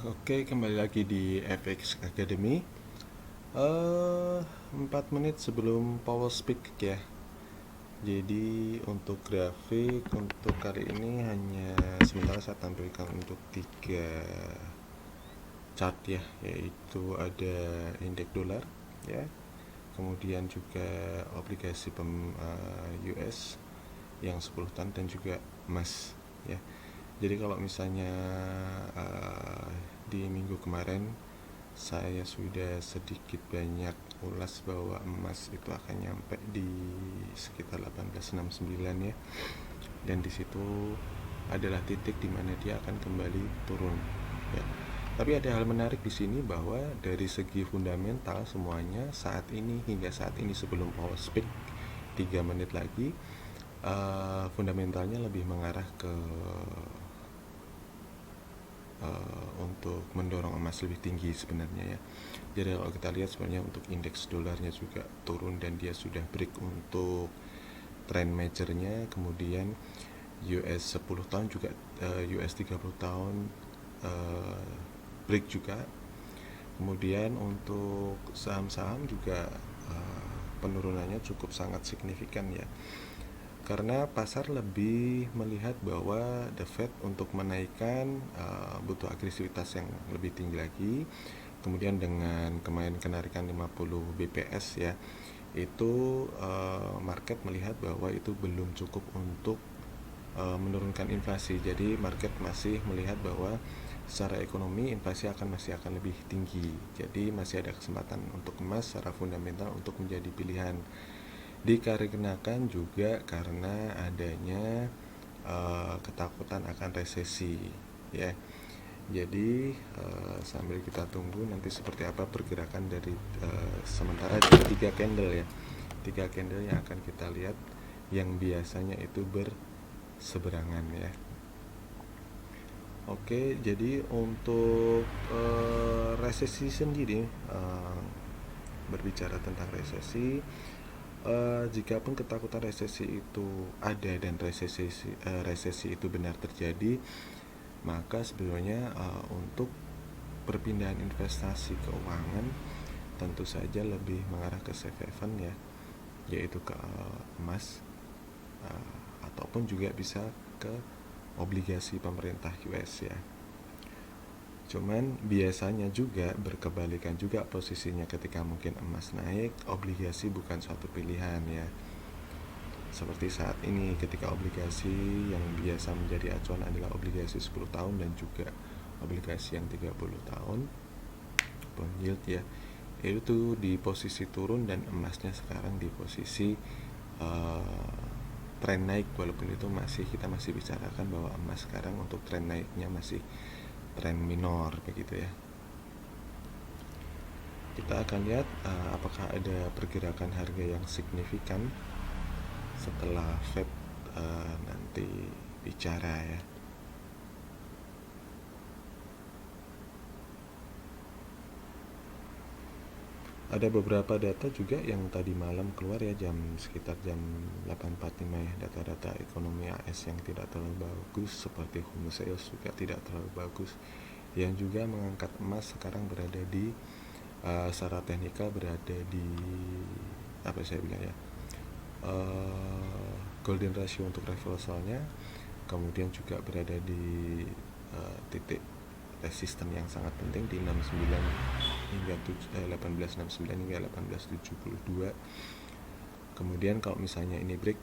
Oke, kembali lagi di FX Academy. 4 menit sebelum power speak ya. Jadi untuk grafik untuk kali ini hanya sementara saya tampilkan untuk 3 chart ya, yaitu ada indeks dolar ya, kemudian juga obligasi US yang 10 tahun dan juga emas ya. Jadi kalau misalnya di minggu kemarin saya sudah sedikit banyak ulas bahwa emas itu akan nyampe di sekitar 1869 ya, dan di situ adalah titik di mana dia akan kembali turun ya. Tapi ada hal menarik di sini bahwa dari segi fundamental semuanya saat ini, hingga saat ini sebelum power speak 3 menit lagi, fundamentalnya lebih mengarah ke untuk mendorong emas lebih tinggi sebenarnya ya. Jadi kalau kita lihat sebenarnya untuk indeks dolarnya juga turun dan dia sudah break untuk trend majornya. Kemudian US 10 tahun juga, US 30 tahun break juga. Kemudian untuk saham-saham juga penurunannya cukup sangat signifikan ya, karena pasar lebih melihat bahwa The Fed untuk menaikkan butuh agresivitas yang lebih tinggi lagi. Kemudian dengan kemarin kenaikan 50 BPS ya, itu market melihat bahwa itu belum cukup untuk menurunkan inflasi. Jadi market masih melihat bahwa secara ekonomi inflasi masih akan lebih tinggi. Jadi masih ada kesempatan untuk emas secara fundamental untuk menjadi pilihan. Dikarenakan juga karena adanya ketakutan akan resesi ya. Jadi sambil kita tunggu nanti seperti apa pergerakan dari sementara dari 3 candle ya, 3 candle yang akan kita lihat yang biasanya itu berseberangan ya. Oke, jadi untuk resesi sendiri, berbicara tentang resesi, jikapun ketakutan resesi itu ada dan resesi itu benar terjadi, maka sebenarnya untuk perpindahan investasi keuangan tentu saja lebih mengarah ke safe haven ya, yaitu ke emas, ataupun juga bisa ke obligasi pemerintah US ya. Cuman biasanya juga berkebalikan juga posisinya, ketika mungkin emas naik, obligasi bukan suatu pilihan ya. Seperti saat ini ketika obligasi yang biasa menjadi acuan adalah obligasi 10 tahun dan juga obligasi yang 30 tahun bond yield ya, itu di posisi turun dan emasnya sekarang di posisi tren naik, walaupun itu kita masih bicarakan bahwa emas sekarang untuk tren naiknya masih tren minor begitu ya. Kita akan lihat apakah ada pergerakan harga yang signifikan setelah Fed nanti bicara ya. Ada beberapa data juga yang tadi malam keluar ya, sekitar jam 8.45 ya, data-data ekonomi AS yang tidak terlalu bagus, seperti home sales juga tidak terlalu bagus, yang juga mengangkat emas sekarang berada di secara teknikal berada di apa saya bilang ya, golden ratio untuk reversalnya, kemudian juga berada di titik resisten yang sangat penting di 69 hingga 1869 hingga 1872. Kemudian kalau misalnya ini break,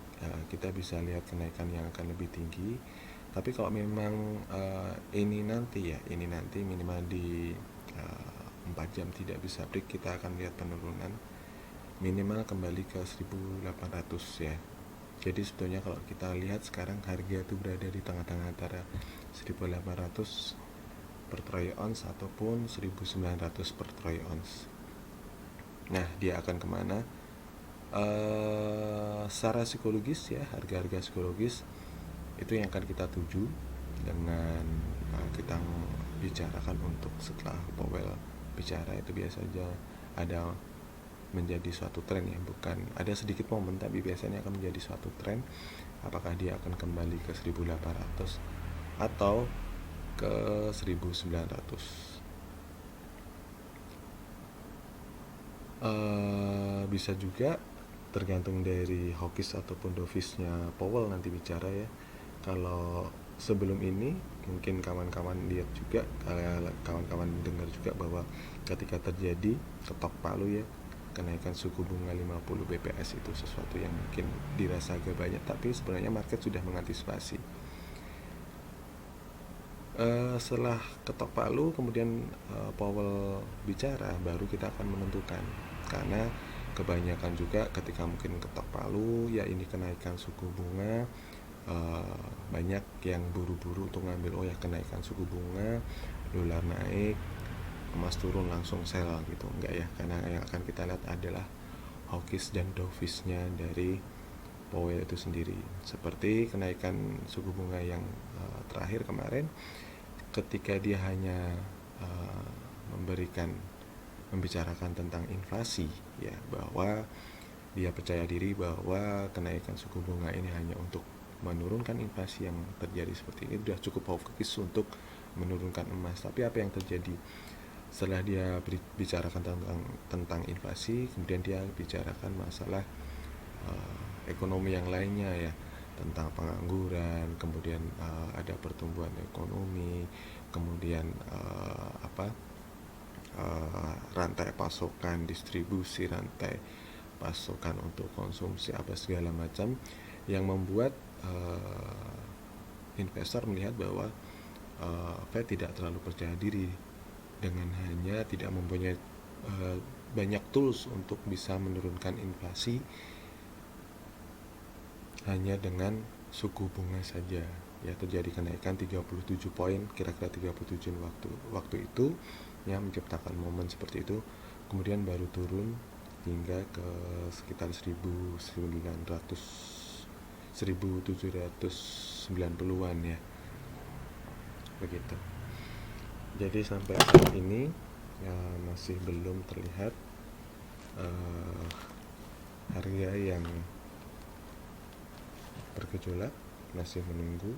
kita bisa lihat kenaikan yang akan lebih tinggi. Tapi kalau memang ini nanti minimal di 4 jam tidak bisa break, kita akan lihat penurunan minimal kembali ke 1800 ya. Jadi sebetulnya kalau kita lihat sekarang harga itu berada di tengah-tengah antara 1800 per troy ounce ataupun 1900 per troy ounce. Nah, dia akan kemana? Secara psikologis ya, harga-harga psikologis itu yang akan kita tuju dengan kita bicarakan untuk setelah Powell bicara. Itu biasanya ada menjadi suatu tren ya, bukan ada sedikit momen, tapi biasanya akan menjadi suatu tren. Apakah dia akan kembali ke 1800 atau ke 1900. Bisa juga tergantung dari hawkish ataupun dovish-nya Powell nanti bicara ya. Kalau sebelum ini mungkin kawan-kawan lihat juga, kawan-kawan dengar juga bahwa ketika terjadi ketok palu ya, kenaikan suku bunga 50 BPS itu sesuatu yang mungkin dirasa agak banyak, tapi sebenarnya market sudah mengantisipasi. Setelah ketok palu kemudian Powell bicara, baru kita akan menentukan, karena kebanyakan juga ketika mungkin ketok palu ya ini kenaikan suku bunga, banyak yang buru-buru untuk ngambil, oh ya kenaikan suku bunga, dolar naik, emas turun langsung sell gitu, enggak ya, karena yang akan kita lihat adalah hawkish dan dovish-nya dari Powell itu sendiri. Seperti kenaikan suku bunga yang terakhir kemarin, ketika dia hanya membicarakan tentang inflasi ya, bahwa dia percaya diri bahwa kenaikan suku bunga ini hanya untuk menurunkan inflasi yang terjadi seperti ini, sudah cukup hawkish untuk menurunkan emas. Tapi apa yang terjadi setelah dia bicarakan tentang inflasi, kemudian dia bicarakan masalah ekonomi yang lainnya ya, tentang pengangguran, kemudian ada pertumbuhan ekonomi, kemudian rantai pasokan, distribusi rantai pasokan untuk konsumsi apa segala macam, yang membuat investor melihat bahwa Fed tidak terlalu percaya diri dengan hanya tidak mempunyai banyak tools untuk bisa menurunkan inflasi hanya dengan suku bunga saja ya. Terjadi kenaikan 37 poin, kira-kira 37 waktu itu yang menciptakan momen seperti itu, kemudian baru turun hingga ke sekitar 1790-an ya, begitu. Jadi sampai saat ini ya masih belum terlihat harga yang bergejolak, masih menunggu.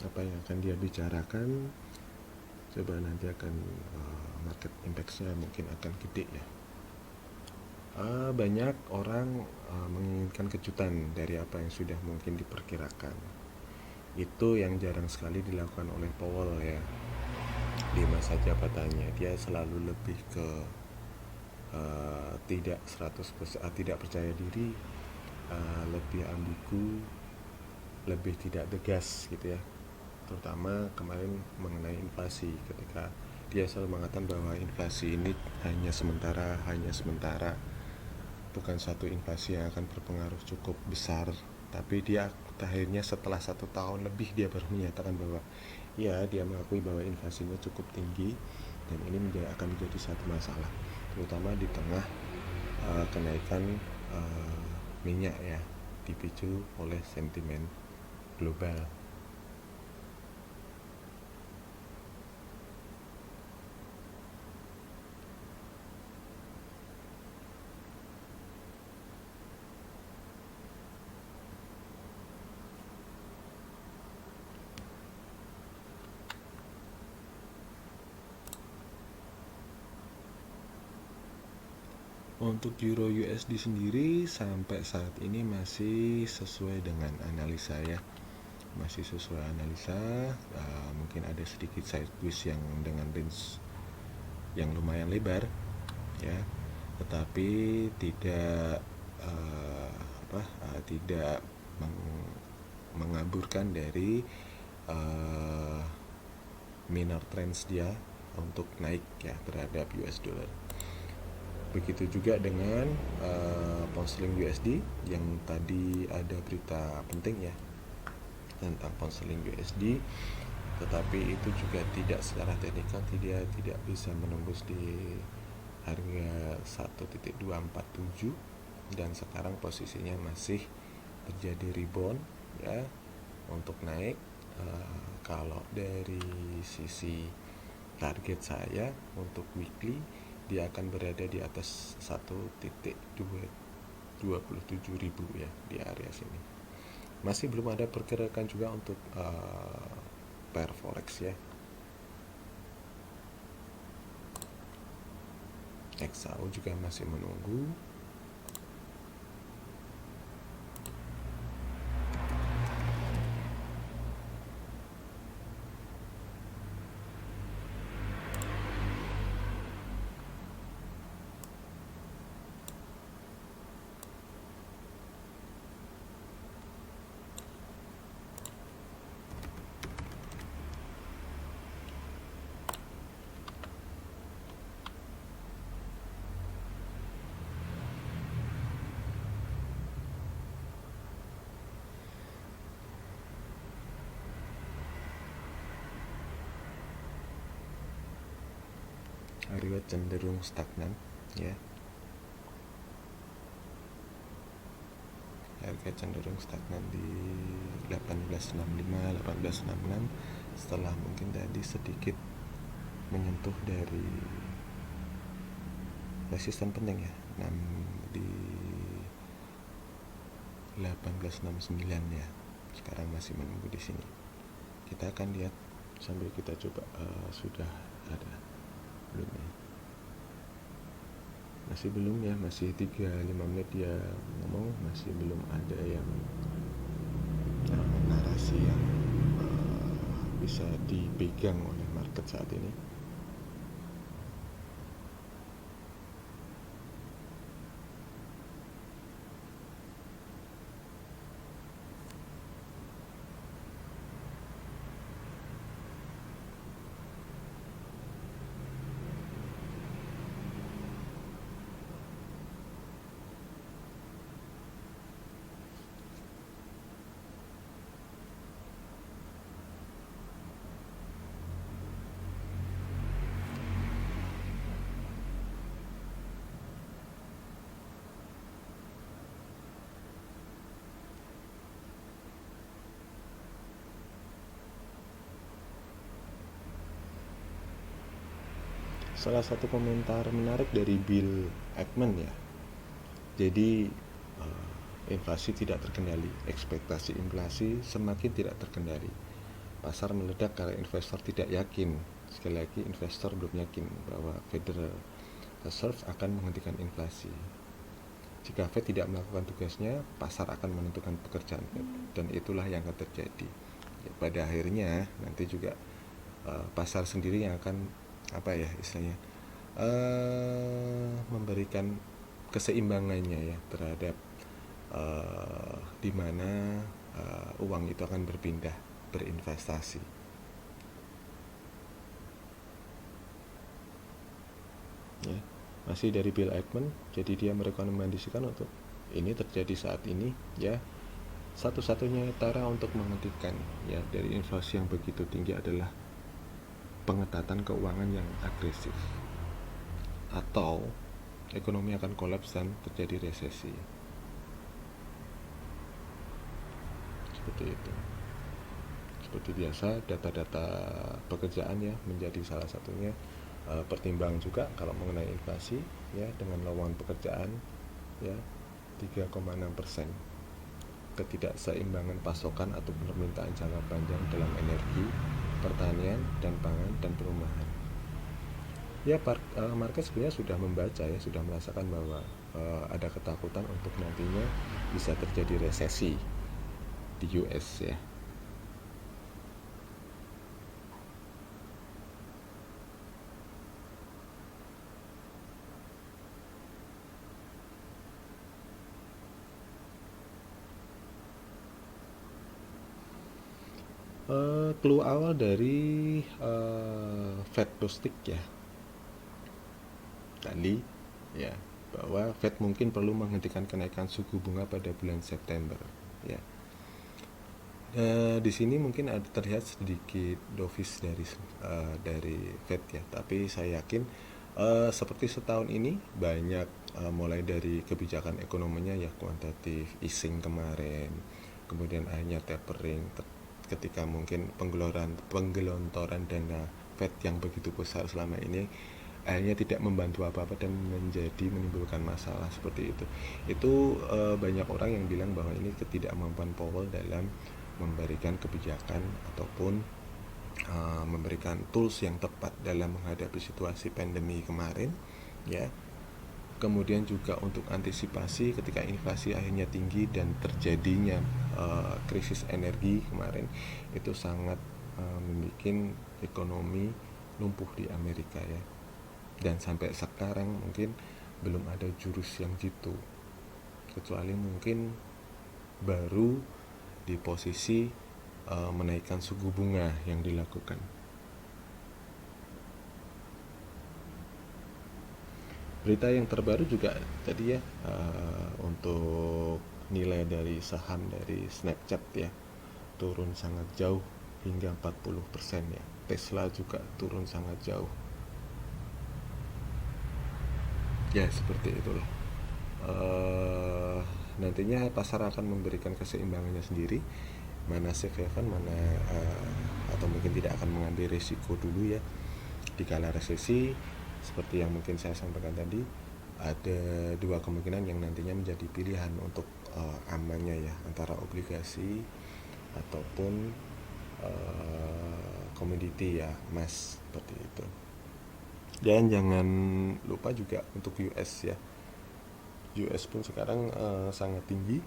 Apa yang akan dia bicarakan, coba nanti akan market impact-nya mungkin akan gede ya. Banyak orang menginginkan kejutan dari apa yang sudah mungkin diperkirakan. Itu yang jarang sekali dilakukan oleh Powell ya di masa jabatannya. Dia selalu lebih ke tidak 100% tidak percaya diri, lebih ambigu, lebih tidak tegas gitu ya. Terutama kemarin mengenai inflasi, ketika dia selalu mengatakan bahwa inflasi ini hanya sementara, bukan satu inflasi yang akan berpengaruh cukup besar. Tapi dia akhirnya setelah 1 tahun lebih dia baru menyatakan bahwa ya, dia mengakui bahwa inflasinya cukup tinggi dan ini akan menjadi satu masalah, terutama di tengah kenaikan minyak ya, dipicu oleh sentimen global. Untuk Euro USD sendiri sampai saat ini masih sesuai dengan analisa ya, masih sesuai analisa. Mungkin ada sedikit sideways yang dengan range yang lumayan lebar ya, tetapi tidak tidak mengaburkan dari minor trends dia untuk naik ya terhadap US dollar. Begitu juga dengan pound sterling USD yang tadi ada berita penting ya tentang pound sterling USD. tetapi itu juga tidak secara teknikal tidak bisa menembus di harga 1.247, dan sekarang posisinya masih terjadi rebound ya untuk naik. Kalau dari sisi target saya untuk weekly, dia akan berada di atas 1.27.000 ya, di area sini. Masih belum ada pergerakan juga untuk pair forex ya. XAU juga masih menunggu. Harga cenderung stagnan ya. Harga cenderung stagnan di 1865, 1866 setelah mungkin tadi sedikit menyentuh dari resisten penting ya, di 1869 ya. Sekarang masih menunggu di sini. Kita akan lihat sambil kita coba sudah ada belum ya. Masih belum ya, masih 3-5 menit dia ngomong, masih belum ada yang narasi yang bisa dipegang oleh market saat ini. Salah satu komentar menarik dari Bill Ackman ya. Jadi inflasi tidak terkendali, ekspektasi inflasi semakin tidak terkendali. Pasar meledak karena investor tidak yakin. Sekali lagi, investor belum yakin bahwa Federal Reserve akan menghentikan inflasi. Jika Fed tidak melakukan tugasnya, pasar akan menentukan pekerjaan Fed, dan itulah yang akan terjadi. Ya, pada akhirnya nanti juga pasar sendiri yang akan istilahnya memberikan keseimbangannya ya terhadap di mana uang itu akan berpindah berinvestasi. Ya, masih dari Bill Ackman, jadi dia merekomendasikan untuk ini terjadi saat ini ya. Satu-satunya cara untuk menghentikan ya dari inflasi yang begitu tinggi adalah pengetatan keuangan yang agresif, atau ekonomi akan kolaps dan terjadi resesi. Seperti itu. Seperti biasa, data-data pekerjaan ya menjadi salah satunya pertimbangan juga kalau mengenai inflasi ya, dengan lowongan pekerjaan ya 3,6%. Ketidakseimbangan pasokan atau permintaan jangka panjang dalam energi, pertanian, dan pangan, dan perumahan. Ya, market sebenarnya sudah membaca ya, sudah merasakan bahwa ada ketakutan untuk nantinya bisa terjadi resesi di US ya. Clue awal dari Fed Bostick ya tadi ya, bahwa Fed mungkin perlu menghentikan kenaikan suku bunga pada bulan September ya. Di sini mungkin ada terlihat sedikit dovish dari Fed ya, tapi saya yakin seperti setahun ini banyak mulai dari kebijakan ekonominya ya, kuantitatif easing kemarin, kemudian akhirnya tapering ketika mungkin penggelontoran dana Fed yang begitu besar selama ini akhirnya tidak membantu apa-apa dan menimbulkan masalah seperti itu. Itu banyak orang yang bilang bahwa ini ketidakmampuan Powell dalam memberikan kebijakan ataupun memberikan tools yang tepat dalam menghadapi situasi pandemi kemarin ya. Kemudian juga untuk antisipasi ketika inflasi akhirnya tinggi dan terjadinya krisis energi kemarin, itu sangat membuat ekonomi lumpuh di Amerika ya. Dan sampai sekarang mungkin belum ada jurus yang jitu, kecuali mungkin baru di posisi menaikkan suku bunga yang dilakukan. Berita yang terbaru juga tadi ya, untuk nilai dari saham dari Snapchat ya, turun sangat jauh hingga 40% ya. Tesla juga turun sangat jauh. Ya seperti itulah. Nantinya pasar akan memberikan keseimbangannya sendiri, mana safe haven, mana atau mungkin tidak akan mengambil risiko dulu ya. Di kala resesi seperti yang mungkin saya sampaikan tadi, ada dua kemungkinan yang nantinya menjadi pilihan untuk amannya ya, antara obligasi ataupun komoditi ya, emas seperti itu. Dan jangan lupa juga untuk US ya. US pun sekarang sangat tinggi.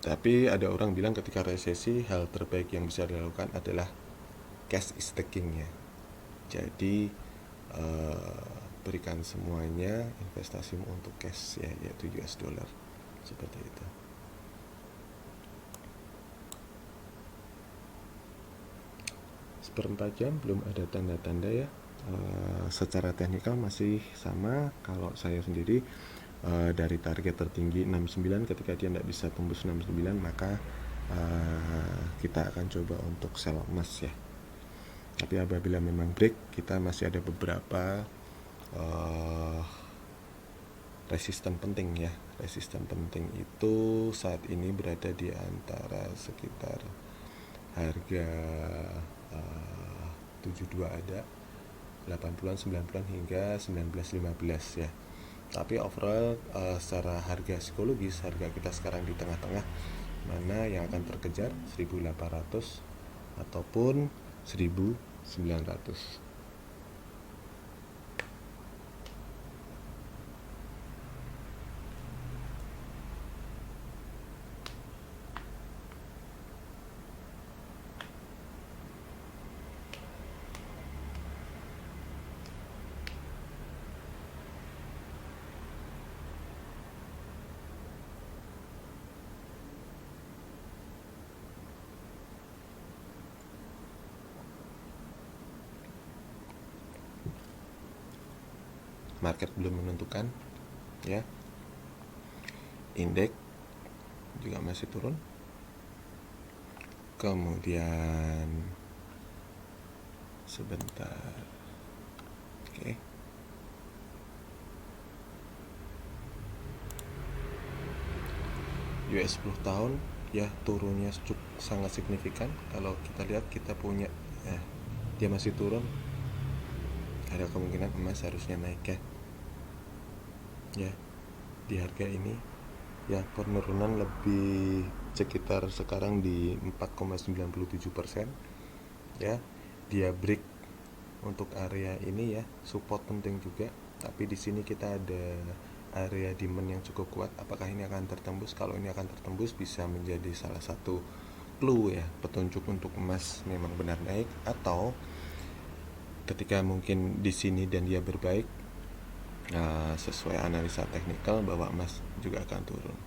Tapi ada orang bilang ketika resesi hal terbaik yang bisa dilakukan adalah cash is the king ya. Jadi berikan semuanya investasimu untuk cash ya, yaitu US dollar seperti itu. Seperempat jam belum ada tanda-tanda ya. Secara teknikal masih sama. Kalau saya sendiri dari target tertinggi 69, ketika dia tidak bisa tembus 69 maka kita akan coba untuk sell emas ya. Tapi apabila memang break, kita masih ada beberapa resisten penting ya. Resisten penting itu saat ini berada di antara sekitar harga 72 ada, 80-an, 90-an hingga 1915 ya. Tapi overall secara harga psikologis, harga kita sekarang di tengah-tengah, mana yang akan terkejar 1800 ataupun 1900. Market belum menentukan ya. Indeks juga masih turun. Kemudian sebentar. Oke. US 10 tahun ya turunnya sangat signifikan. Kalau kita lihat, kita punya dia masih turun, ada kemungkinan emas harusnya naik ya di harga ini ya. Penurunan lebih sekitar sekarang di 4,97% ya. Dia break untuk area ini ya, support penting juga. Tapi di sini kita ada area demand yang cukup kuat. Apakah ini akan tertembus? Kalau ini akan tertembus, bisa menjadi salah satu clue ya, petunjuk untuk emas memang benar naik, atau ketika mungkin di sini dan dia berbaik sesuai analisa teknikal bahwa emas juga akan turun.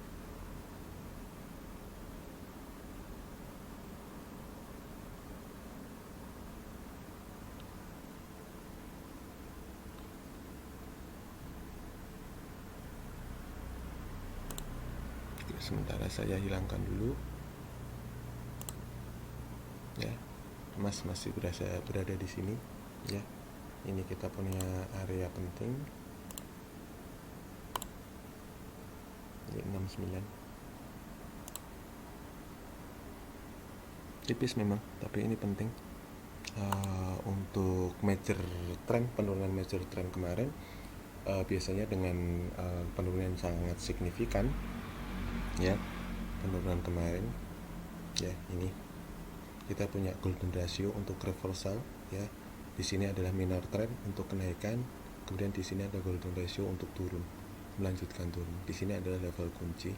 Sementara saya hilangkan dulu. emas masih berada di sini ya. Ini kita punya area penting. Ini 69. Tipis memang, tapi ini penting. Untuk major trend, penurunan major trend kemarin biasanya dengan penurunan sangat signifikan ya, penurunan kemarin ya. Ini kita punya golden ratio untuk reversal ya. Di sini adalah minor trend untuk kenaikan, kemudian di sini ada golden ratio untuk turun, melanjutkan turun. Di sini adalah level kunci,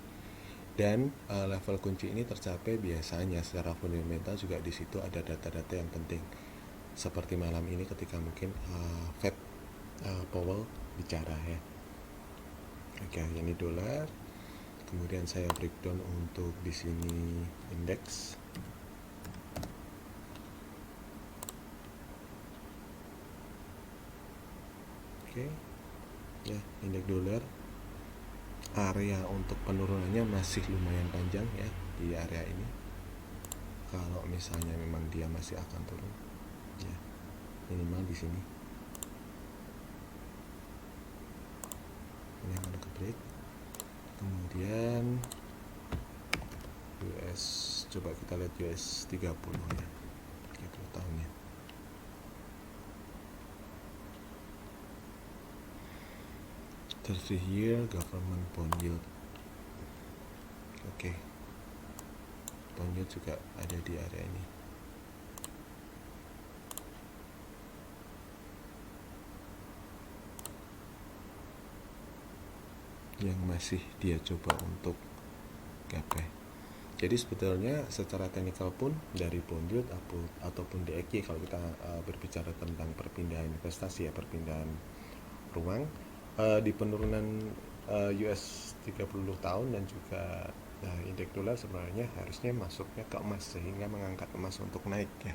dan level kunci ini tercapai biasanya secara fundamental. Juga di situ ada data-data yang penting, seperti malam ini ketika mungkin Fed Powell bicara ya. Oke, ini dolar. Kemudian saya breakdown untuk di sini indeks. Oke, ya, indeks dolar. Area untuk penurunannya masih lumayan panjang ya di area ini. Kalau misalnya memang dia masih akan turun, ya, minimal di sini. Ini akan ke break. Kemudian US, coba kita lihat US 30 ya, 30 tahunnya. Year government bond yield. Oke. Bond yield juga ada di area ini. Yang masih dia coba untuk gapai. Jadi sebetulnya secara teknikal pun dari bond yield ataupun DXY, kalau kita berbicara tentang perpindahan investasi ya, perpindahan ruang, di penurunan US 30 tahun dan juga indeks dolar sebenarnya harusnya masuknya ke emas, sehingga mengangkat emas untuk naik ya.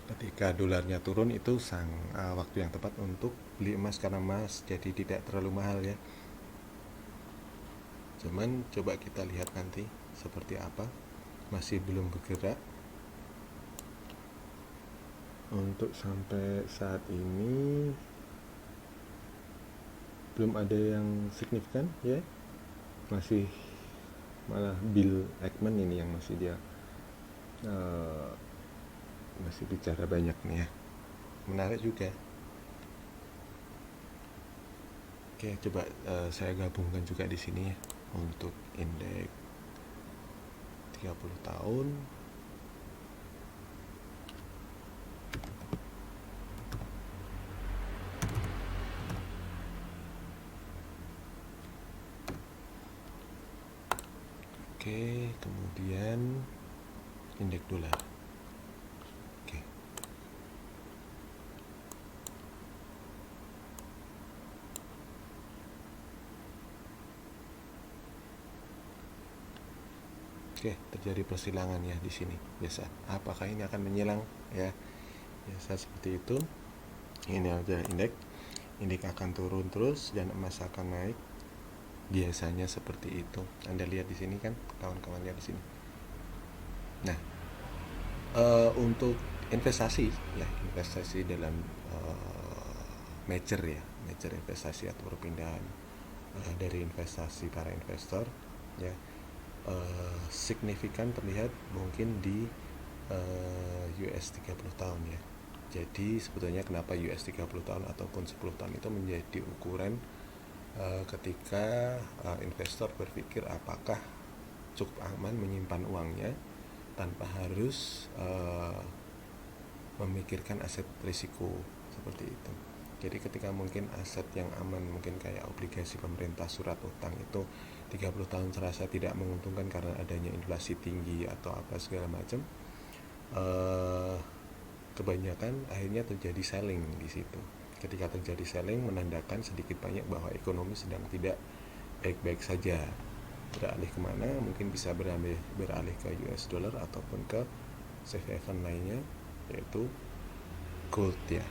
Ketika dolarnya turun itu waktu yang tepat untuk beli emas, karena emas jadi tidak terlalu mahal ya. Cuman coba kita lihat nanti seperti apa. Masih belum bergerak untuk sampai saat ini, belum ada yang signifikan ya. Masih malah Bill Ackman ini yang masih dia masih bicara banyak nih ya. Menarik juga. Oke, coba saya gabungkan juga di sini ya untuk indeks 30 tahun. Oke, kemudian indeks dolar. Oke. Oke, terjadi persilangan ya di sini. Biasa. Apakah ini akan menyilang ya? Biasa seperti itu. Ini aja indeks. Indeks akan turun terus dan emas akan naik. Biasanya seperti itu. Anda lihat di sini kan, kawan-kawan lihat di sini. Nah, untuk investasi ya, investasi dalam major investasi atau perpindahan dari investasi para investor ya, signifikan terlihat mungkin di US 30 tahun ya. Jadi sebetulnya kenapa US 30 tahun ataupun 10 tahun itu menjadi ukuran ketika investor berpikir apakah cukup aman menyimpan uangnya tanpa harus memikirkan aset risiko seperti itu. Jadi ketika mungkin aset yang aman mungkin kayak obligasi pemerintah, surat utang, itu 30 tahun terasa tidak menguntungkan karena adanya inflasi tinggi atau apa segala macam, kebanyakan akhirnya terjadi selling di situ. Ketika terjadi selling menandakan sedikit banyak bahwa ekonomi sedang tidak baik-baik saja. Beralih kemana? Mungkin bisa beralih ke US dollar ataupun ke safe haven lainnya, yaitu gold ya.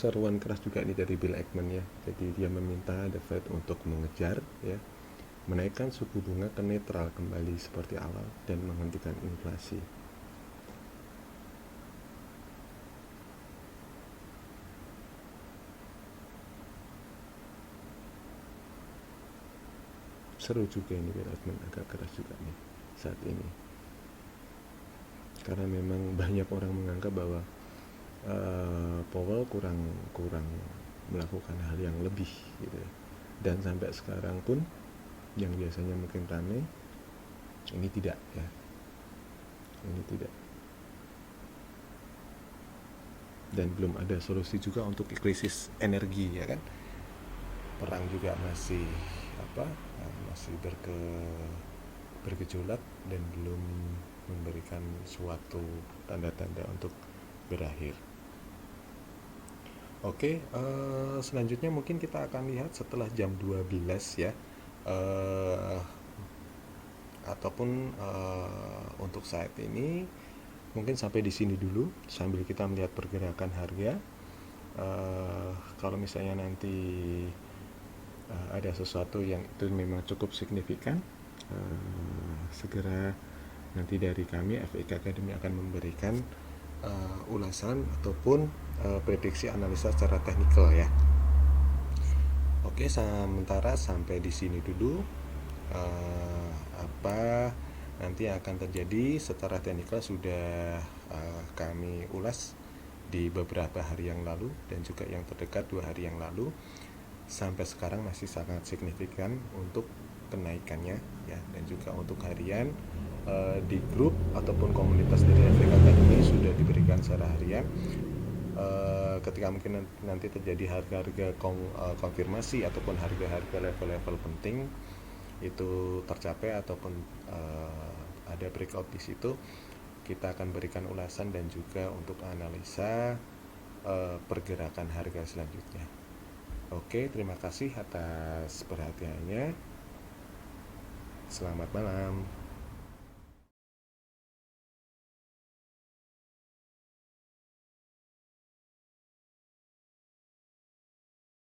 seruan keras juga ini dari Bill Ackman ya. Jadi dia meminta The Fed untuk mengejar ya, menaikkan suku bunga ke netral kembali seperti awal dan menghentikan inflasi. Seru juga ini Bill Ackman, agak keras juga nih saat ini. Karena memang banyak orang menganggap bahwa Powell kurang melakukan hal yang lebih gitu ya. Dan sampai sekarang pun yang biasanya mungkin ramai ini tidak ya, ini tidak, dan belum ada solusi juga untuk krisis energi ya kan. Perang juga masih masih bergejolak dan belum memberikan suatu tanda-tanda untuk berakhir. Oke, selanjutnya mungkin kita akan lihat setelah jam 12 ya, ataupun untuk saat ini mungkin sampai di sini dulu sambil kita melihat pergerakan harga. Kalau misalnya nanti ada sesuatu yang itu memang cukup signifikan, segera nanti dari kami FX Academy akan memberikan ulasan ataupun prediksi analisa secara teknikal ya. Oke, sementara sampai di sini dulu. Apa nanti akan terjadi secara teknikal sudah kami ulas di beberapa hari yang lalu dan juga yang terdekat 2 hari yang lalu. Sampai sekarang masih sangat signifikan untuk kenaikannya ya, dan juga untuk harian di grup ataupun komunitas dari FX Academy sudah diberikan secara harian. Ketika mungkin nanti terjadi harga-harga konfirmasi ataupun harga-harga level-level penting itu tercapai ataupun ada breakout di situ, kita akan berikan ulasan dan juga untuk analisa pergerakan harga selanjutnya. Oke, terima kasih atas perhatiannya. Selamat malam.